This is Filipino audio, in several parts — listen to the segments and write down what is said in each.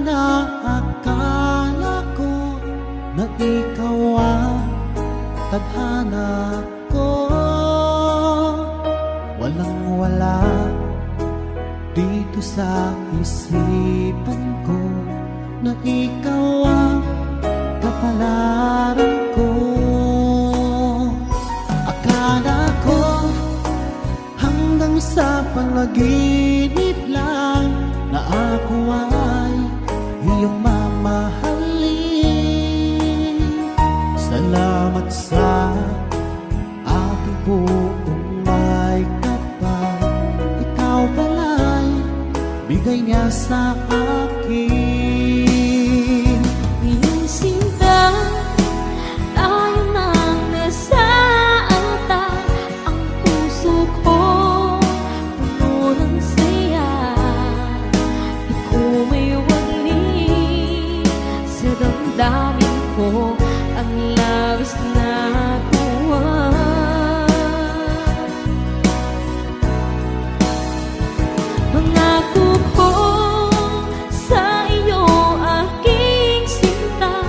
na akala ko na ikaw ang tadhana ko. Walang wala dito sa isipan ko na ikaw ang kapalaran ko. Akala ko hanggang sa panaginip lang na ako ay iyong mamahalin. Salamat sa aking buong may kapal, ikaw pala'y bigay niya sa akin. Iyong sinta, tayo nang nasaanta. Ang puso ko puno ng saya. Di ko may wali sa damdamin ko ang labis na tuwa. Pangako ko sa iyo, aking sinta,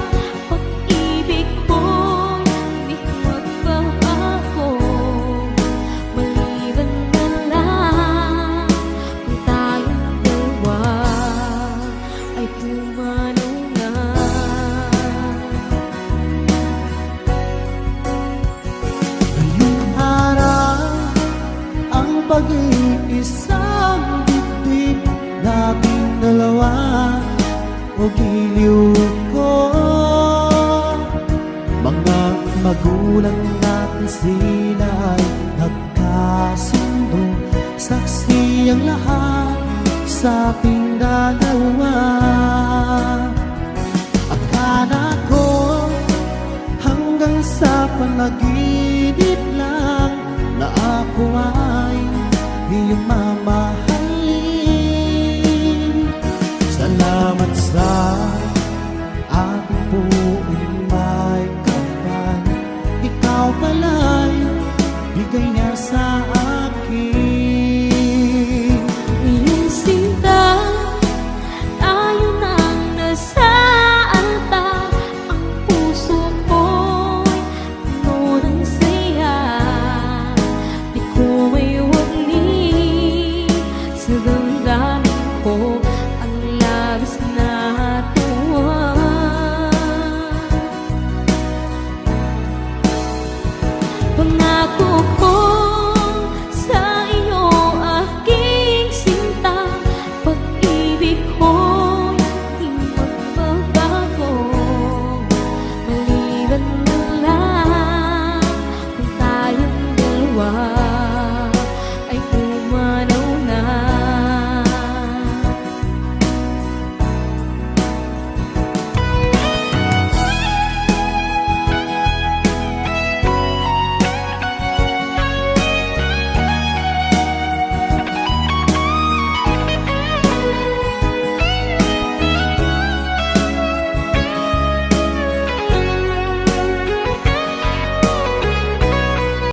pag-ibig ko'y di magbabago. Maliban na lang kung tayong dalawa ay pumanaw na. Ngayong araw ang pag-iisang dibdib nating dalawa o giliw ko. Mga magulang natin sila ay nagkasundo, saksi ang lahat sa ating dalawa. Akala ko hanggang sa panaginip lang na ako ay iyong mamahal.